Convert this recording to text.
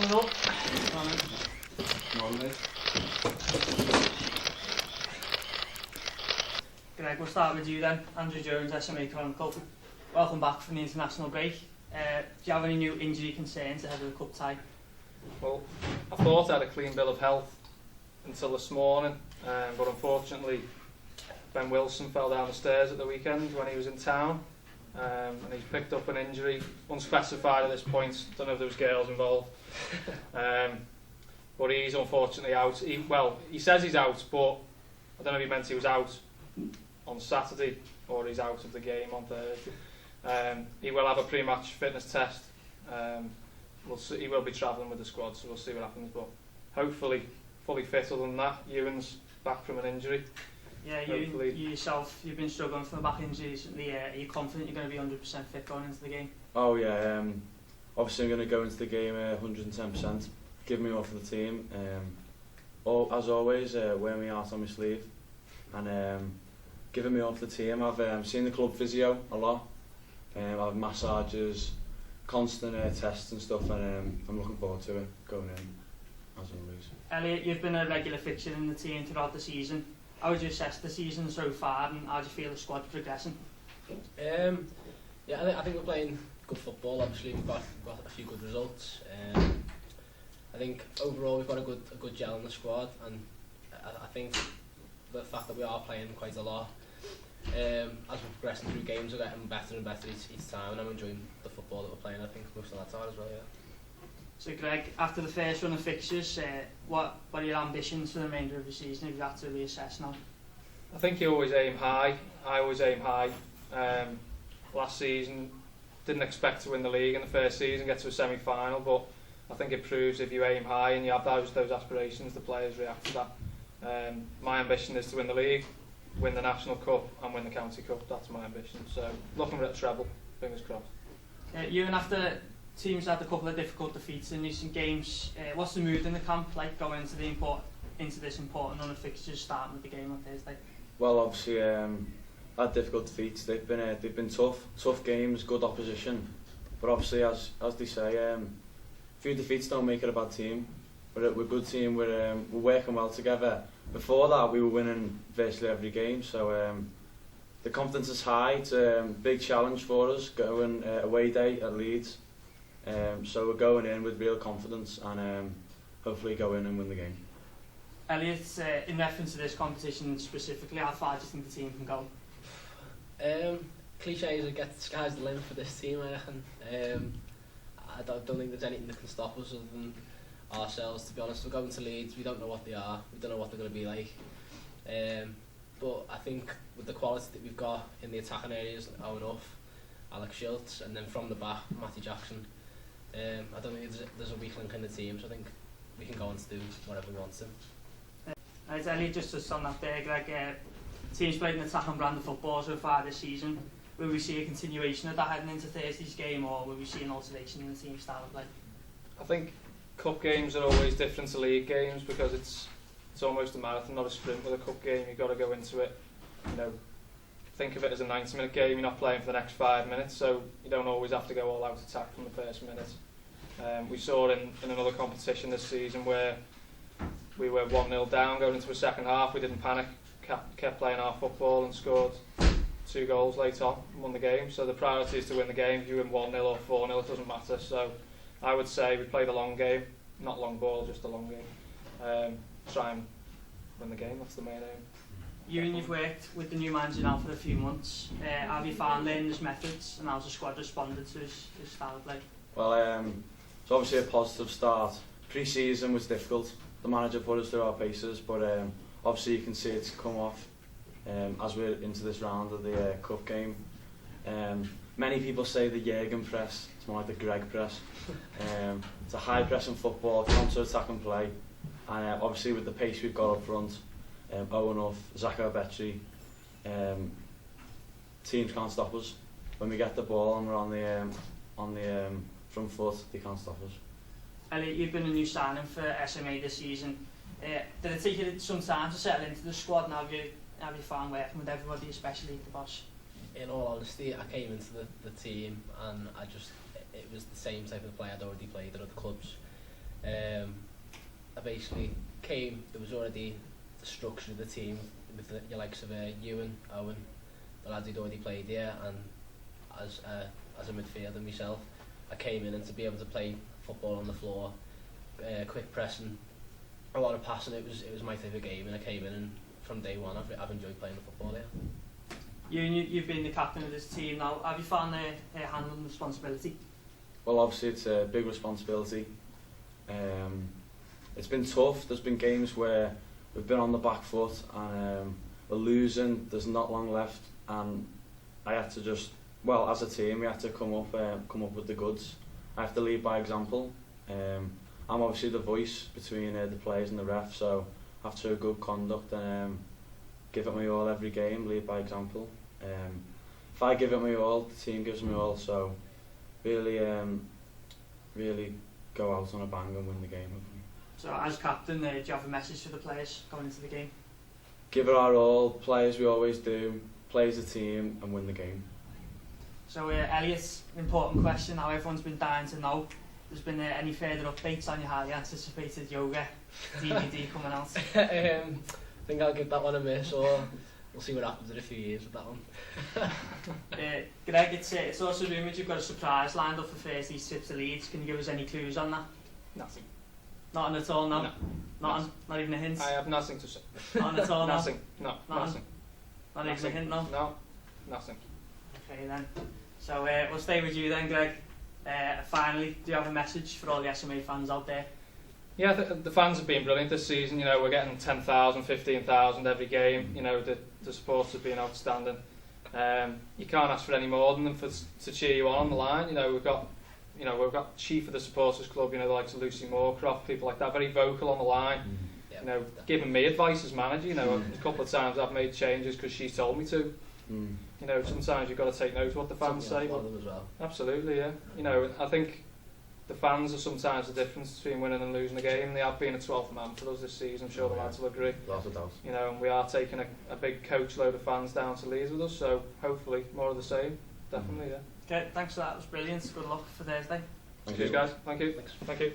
Morning up. Morning. Greg, we'll start with you then. Andrew Jones, SMA Chronicle. Welcome back from the international break. Do you have any new injury concerns ahead of the cup tie? Well, I thought I had a clean bill of health until this morning, but unfortunately Ben Wilson fell down the stairs at the weekend when he was in town, and he's picked up an injury, unspecified at this point. Don't know if there was girls involved, but he's unfortunately out. He says he's out, but I don't know if he meant he was out on Saturday or he's out of the game on Thursday. He will have a pre-match fitness test. We'll see, he will be travelling with the squad, so we'll see what happens, but hopefully fully fit. Other than that, Iwan's back from an injury. Yeah, you yourself, you've been struggling from a back injury recently. Are you confident you're going to be 100% fit going into the game? Oh yeah, obviously I'm going to go into the game 110%, give me all for the team. As always, wear me out on my sleeve, and giving me all for the team. I've seen the club physio a lot. I've massages, constant tests and stuff, and I'm looking forward to it, going in as always. Elliot, you've been a regular fixture in the team throughout the season. How would you assess the season so far, and how do you feel the squad progressing? Yeah, I think we're playing good football. Obviously, we've got a few good results. I think overall we've got a good gel in the squad, and I think the fact that we are playing quite a lot, as we're progressing through games, we're getting better and better each time, and I'm enjoying the football that we're playing. I think most of that time as well. Yeah. So Greg, after the first run of fixtures, what are your ambitions for the remainder of the season if you have to reassess now? I think you always aim high. I always aim high. Last season, didn't expect to win the league in the first season, get to a semi-final, but I think it proves if you aim high and you have those aspirations, the players react to that. My ambition is to win the league, win the National Cup and win the County Cup. That's my ambition. So looking for a treble, fingers crossed. Ewan, after teams had a couple of difficult defeats in recent games, what's the mood in the camp like going into this important run of fixtures, starting with the game on Thursday? Well, obviously, had difficult defeats. They've been tough games, good opposition. But obviously, as they say, a few defeats don't make it a bad team. We're a good team. We're working well together. Before that, we were winning virtually every game. So the confidence is high. It's a big challenge for us going away day at Leeds. So we're going in with real confidence and hopefully go in and win the game. Elliot, in reference to this competition specifically, how far do you think the team can go? Cliché is it gets sky's the limit for this team, I reckon. I don't think there's anything that can stop us other than ourselves, to be honest. We're going to Leeds, we don't know what they are, we don't know what they're going to be like. But I think with the quality that we've got in the attacking areas, Owen Huff, Alex Schultz, and then from the back, Matty Jackson, I don't think there's a weak link in the team, so I think we can go on to do whatever we want to. Right, Elliot, just touched on that there, Greg. Teams played an attacking brand of football so far this season. Will we see a continuation of that heading into Thursday's game, or will we see an alteration in the team style of play? I think cup games are always different to league games because it's almost a marathon, not a sprint. With a cup game, you've got to go into it, think of it as a 90-minute game. You're not playing for the next 5 minutes, so you don't always have to go all out attack from the first minute. We saw in another competition this season where we were 1-0 down going into a second half. We didn't panic, kept playing our football and scored 2 goals late on and won the game. So the priority is to win the game. If you win 1-0 or 4-0, it doesn't matter. So I would say we play the long game, not long ball, just a long game. Try and win the game, that's the main aim. You've worked with the new manager now for a few months. Have you found learning his methods, and how's the squad responded to his style of play? Well, it's obviously a positive start. Pre-season was difficult. The manager put us through our paces, but obviously you can see it's come off as we're into this round of the cup game. Many people say the Jürgen press, it's more like the Greg press. It's a high pressing football, counter-attacking play, and obviously with the pace we've got up front, Owen Huff, Zachar Betry, teams can't stop us. When we get the ball and we're on the front foot, they can't stop us. Elliot, you've been a new signing for SMA this season. Did it take you some time to settle into the squad, and have you found working with everybody, especially the boss? In all honesty, I came into the team and it was the same type of play I'd already played at other clubs. I basically came, there was already the structure of the team with the likes of Iwan, Owen, the lads who'd already played here, and as a midfielder myself, I came in, and to be able to play football on the floor, quick pressing, a lot of passing, it was my favourite game, and I came in, and from day one I've enjoyed playing the football here. You've been the captain of this team now. Have you found handling responsibility? Well, obviously it's a big responsibility. It's been tough. There's been games where we've been on the back foot and we're losing. There's not long left, and I had to just, well, as a team, we had to come up with the goods. I have to lead by example. I'm obviously the voice between the players and the ref, so I have to show good conduct and give it my all every game, lead by example. If I give it my all, the team gives me all. So really go out on a bang and win the game. So as captain, do you have a message for the players going into the game? Give it our all, play as we always do, play as a team and win the game. So Elliot, important question now, everyone's been dying to know. There's been any further updates on your highly anticipated yoga DVD coming out? I think I'll give that one a miss, or we'll see what happens in a few years with that one. Greg, it's also rumoured you've got a surprise lined up for Thursday's trip to Leeds. Can you give us any clues on that? Nothing. Nothing at all, no? No. Nothing? Not even a hint? I have nothing to say. Nothing at all, no? Nothing. No. Nothing. Not even a hint, no? No. Nothing. Okay then. So we'll stay with you then, Greg. Finally, do you have a message for all the SMA fans out there? Yeah, the fans have been brilliant this season. You know, we're getting 10,000, 15,000 every game. You know, the supporters have been outstanding. You can't ask for any more than them to cheer you on the line. You know, we've got chief of the supporters club. You know, the likes of Lucy Moorcroft, people like that, very vocal on the line. You know, giving me advice as manager. You know, a couple of times I've made changes because she's told me to. You know, sometimes you've got to take note of what the fans say. One of them as well. Absolutely, yeah. You know, I think the fans are sometimes the difference between winning and losing a game. They have been a 12th man for us this season. I'm sure the lads will agree. Without a doubt. You know, and we are taking a big coach load of fans down to Leeds with us. So hopefully more of the same. Definitely, yeah. Okay, thanks for that. It was brilliant. Good luck for Thursday. Cheers, guys. Thank you. Thanks. Thank you.